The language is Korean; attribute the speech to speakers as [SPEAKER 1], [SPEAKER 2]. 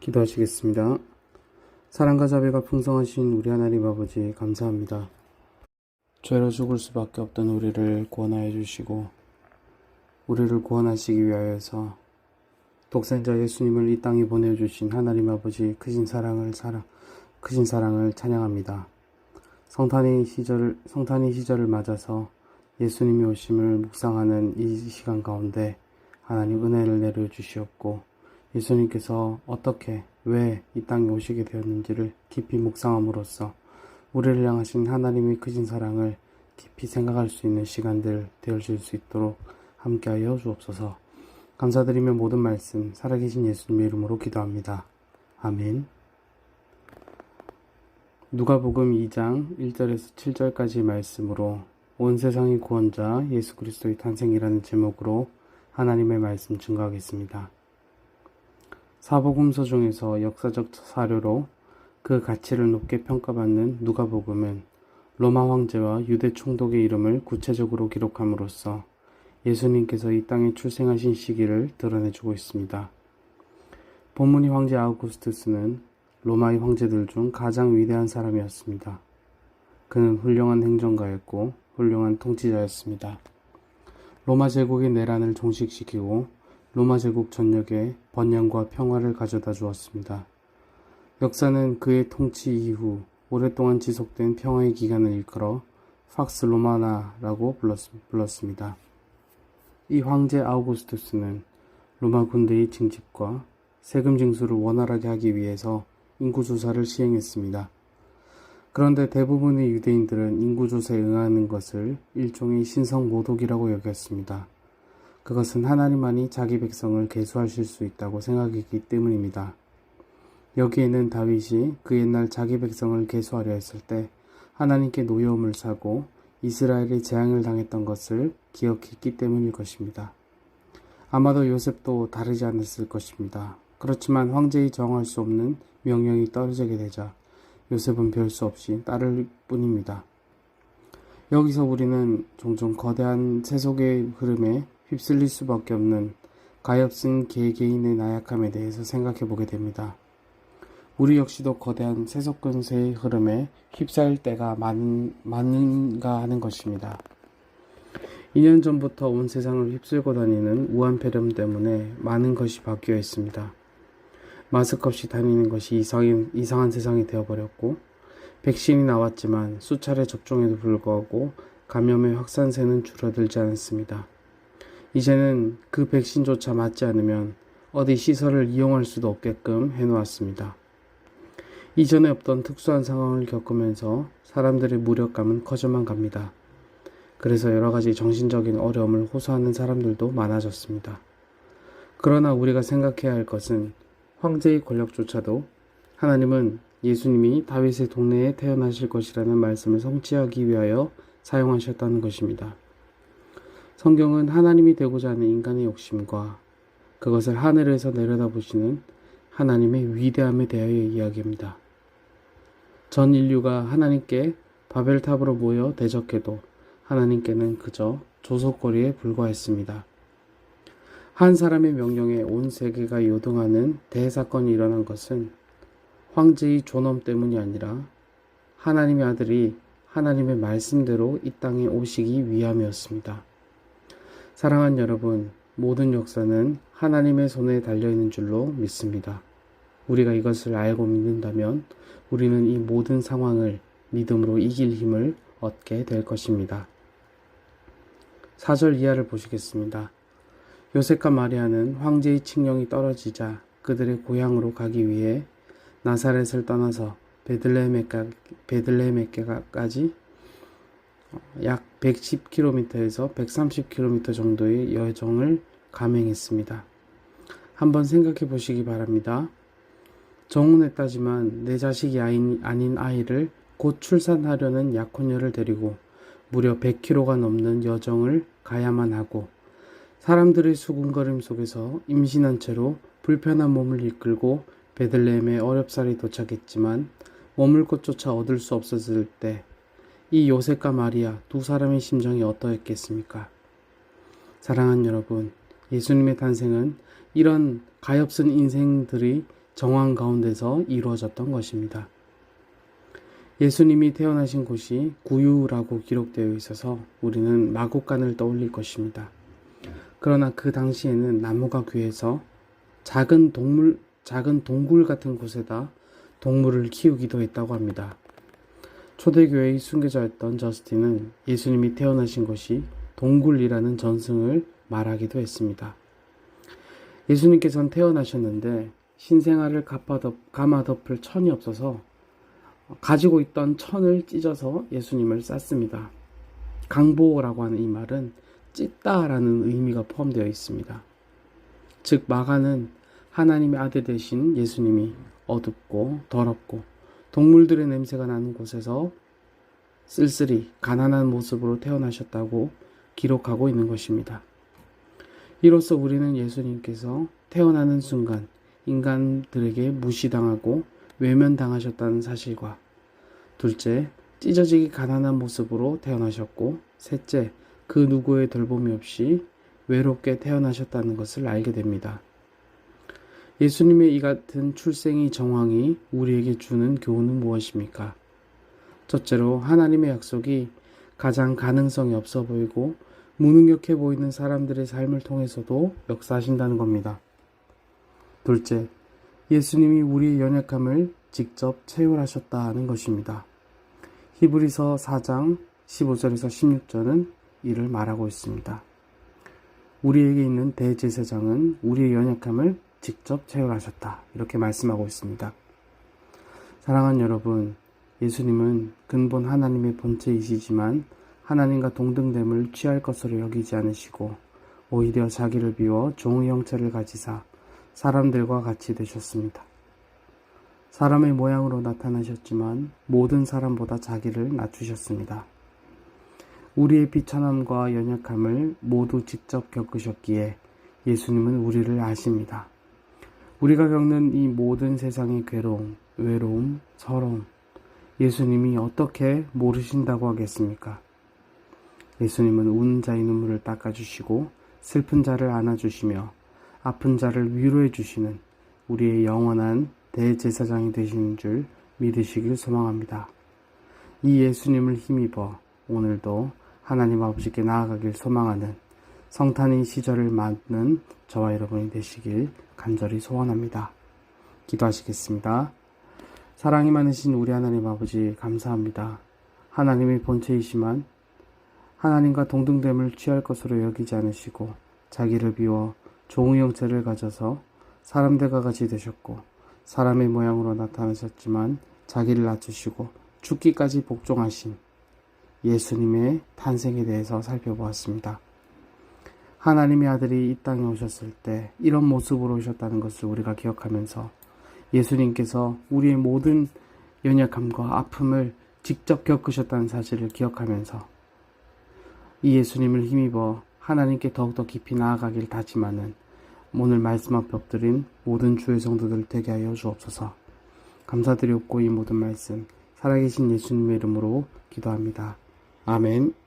[SPEAKER 1] 기도하시겠습니다. 사랑과 자비가 풍성하신 우리 하나님 아버지 감사합니다. 죄로 죽을 수밖에 없던 우리를 구원하여 주시고 우리를 구원하시기 위하여서 독생자 예수님을 이 땅에 보내주신 하나님 아버지 크신 사랑을 찬양합니다. 성탄의 시절을 맞아서 예수님이 오심을 묵상하는 이 시간 가운데 하나님 은혜를 내려주시옵고 예수님께서 어떻게 왜 이 땅에 오시게 되었는지를 깊이 묵상함으로써 우리를 향하신 하나님의 크신 사랑을 깊이 생각할 수 있는 시간들 되어질 수 있도록 함께하여 주옵소서. 감사드리며 모든 말씀 살아계신 예수님의 이름으로 기도합니다. 아멘. 누가복음 2장 1절에서 7절까지 말씀으로 온 세상의 구원자 예수 그리스도의 탄생이라는 제목으로 하나님의 말씀 증거하겠습니다. 사복음서 중에서 역사적 사료로 그 가치를 높게 평가받는 누가복음은 로마 황제와 유대 총독의 이름을 구체적으로 기록함으로써 예수님께서 이 땅에 출생하신 시기를 드러내주고 있습니다. 본문의 황제 아우구스투스는 로마의 황제들 중 가장 위대한 사람이었습니다. 그는 훌륭한 행정가였고 훌륭한 통치자였습니다. 로마 제국의 내란을 종식시키고 로마 제국 전역에 번영과 평화를 가져다 주었습니다. 역사는 그의 통치 이후 오랫동안 지속된 평화의 기간을 일컬어 팍스 로마나라고 불렀습니다. 이 황제 아우구스투스는 로마 군대의 징집과 세금 징수를 원활하게 하기 위해서 인구조사를 시행했습니다. 그런데 대부분의 유대인들은 인구조사에 응하는 것을 일종의 신성모독이라고 여겼습니다. 그것은 하나님만이 자기 백성을 계수하실 수 있다고 생각했기 때문입니다. 여기에는 다윗이 그 옛날 자기 백성을 계수하려 했을 때 하나님께 노여움을 사고 이스라엘의 재앙을 당했던 것을 기억했기 때문일 것입니다. 아마도 요셉도 다르지 않았을 것입니다. 그렇지만 황제의 정할 수 없는 명령이 떨어지게 되자 요셉은 별 수 없이 따를 뿐입니다. 여기서 우리는 종종 거대한 세속의 흐름에 휩쓸릴 수밖에 없는 가엾은 개개인의 나약함에 대해서 생각해 보게 됩니다. 우리 역시도 거대한 세속 근세의 흐름에 휩싸일 때가 많은가 하는 것입니다. 2년 전부터 온 세상을 휩쓸고 다니는 우한폐렴 때문에 많은 것이 바뀌어 있습니다. 마스크 없이 다니는 것이 이상한 세상이 되어버렸고 백신이 나왔지만 수차례 접종에도 불구하고 감염의 확산세는 줄어들지 않습니다. 이제는 그 백신조차 맞지 않으면 어디 시설을 이용할 수도 없게끔 해놓았습니다. 이전에 없던 특수한 상황을 겪으면서 사람들의 무력감은 커져만 갑니다. 그래서 여러가지 정신적인 어려움을 호소하는 사람들도 많아졌습니다. 그러나 우리가 생각해야 할 것은 황제의 권력조차도 하나님은 예수님이 다윗의 동네에 태어나실 것이라는 말씀을 성취하기 위하여 사용하셨다는 것입니다. 성경은 하나님이 되고자 하는 인간의 욕심과 그것을 하늘에서 내려다보시는 하나님의 위대함에 대하여 이야기합니다. 전 인류가 하나님께 바벨탑으로 모여 대적해도 하나님께는 그저 조속거리에 불과했습니다. 한 사람의 명령에 온 세계가 요동하는 대사건이 일어난 것은 황제의 존엄 때문이 아니라 하나님의 아들이 하나님의 말씀대로 이 땅에 오시기 위함이었습니다. 사랑하는 여러분, 모든 역사는 하나님의 손에 달려있는 줄로 믿습니다. 우리가 이것을 알고 믿는다면 우리는 이 모든 상황을 믿음으로 이길 힘을 얻게 될 것입니다. 4절 이하를 보시겠습니다. 요셉과 마리아는 황제의 칙령이 떨어지자 그들의 고향으로 가기 위해 나사렛을 떠나서 베들레헴에까지 약 110km에서 130km 정도의 여정을 감행했습니다. 한번 생각해 보시기 바랍니다. 정혼했다지만 내 자식이 아닌 아이를 곧 출산하려는 약혼녀를 데리고 무려 100km가 넘는 여정을 가야만 하고 사람들의 수군거림 속에서 임신한 채로 불편한 몸을 이끌고 베들레헴에 어렵사리 도착했지만 머물 곳조차 얻을 수 없었을 때 이 요셉과 마리아 두 사람의 심정이 어떠했겠습니까? 사랑하는 여러분, 예수님의 탄생은 이런 가엾은 인생들이 정황 가운데서 이루어졌던 것입니다. 예수님이 태어나신 곳이 구유라고 기록되어 있어서 우리는 마곡간을 떠올릴 것입니다. 그러나 그 당시에는 나무가 귀해서 작은 동굴 같은 곳에다 동물을 키우기도 했다고 합니다. 초대교회의 순교자였던 저스틴은 예수님이 태어나신 것이 동굴이라는 전승을 말하기도 했습니다. 예수님께서는 태어나셨는데 신생아를 감아덮을 천이 없어서 가지고 있던 천을 찢어서 예수님을 쌌습니다. 강보라고 하는 이 말은 찢다라는 의미가 포함되어 있습니다. 즉 마가는 하나님의 아들 되신 예수님이 어둡고 더럽고 동물들의 냄새가 나는 곳에서 쓸쓸히 가난한 모습으로 태어나셨다고 기록하고 있는 것입니다. 이로써 우리는 예수님께서 태어나는 순간 인간들에게 무시당하고 외면당하셨다는 사실과, 둘째, 찢어지기 가난한 모습으로 태어나셨고, 셋째, 그 누구의 돌봄이 없이 외롭게 태어나셨다는 것을 알게 됩니다. 예수님의 이 같은 출생의 정황이 우리에게 주는 교훈은 무엇입니까? 첫째로 하나님의 약속이 가장 가능성이 없어 보이고 무능력해 보이는 사람들의 삶을 통해서도 역사하신다는 겁니다. 둘째, 예수님이 우리의 연약함을 직접 체휼하셨다는 것입니다. 히브리서 4장 15절에서 16절은 이를 말하고 있습니다. 우리에게 있는 대제사장은 우리의 연약함을 직접 체휼하셨다. 이렇게 말씀하고 있습니다. 사랑하는 여러분, 예수님은 근본 하나님의 본체이시지만 하나님과 동등됨을 취할 것으로 여기지 않으시고 오히려 자기를 비워 종의 형체를 가지사 사람들과 같이 되셨습니다. 사람의 모양으로 나타나셨지만 모든 사람보다 자기를 낮추셨습니다. 우리의 비천함과 연약함을 모두 직접 겪으셨기에 예수님은 우리를 아십니다. 우리가 겪는 이 모든 세상의 괴로움, 외로움, 서러움, 예수님이 어떻게 모르신다고 하겠습니까? 예수님은 우는 자의 눈물을 닦아주시고 슬픈 자를 안아주시며 아픈 자를 위로해 주시는 우리의 영원한 대제사장이 되시는 줄 믿으시길 소망합니다. 이 예수님을 힘입어 오늘도 하나님 아버지께 나아가길 소망하는 성탄의 시절을 맞는 저와 여러분이 되시길 간절히 소원합니다. 기도하시겠습니다. 사랑이 많으신 우리 하나님 아버지 감사합니다. 하나님의 본체이시만 하나님과 동등됨을 취할 것으로 여기지 않으시고 자기를 비워 종의 형체를 가져서 사람들과 같이 되셨고 사람의 모양으로 나타나셨지만 자기를 낮추시고 죽기까지 복종하신 예수님의 탄생에 대해서 살펴보았습니다. 하나님의 아들이 이 땅에 오셨을 때 이런 모습으로 오셨다는 것을 우리가 기억하면서 예수님께서 우리의 모든 연약함과 아픔을 직접 겪으셨다는 사실을 기억하면서 이 예수님을 힘입어 하나님께 더욱더 깊이 나아가길 다짐하는 오늘 말씀 앞에 엎드린 모든 주의 성도들 되게 하여 주옵소서. 감사드리옵고 이 모든 말씀 살아계신 예수님의 이름으로 기도합니다. 아멘.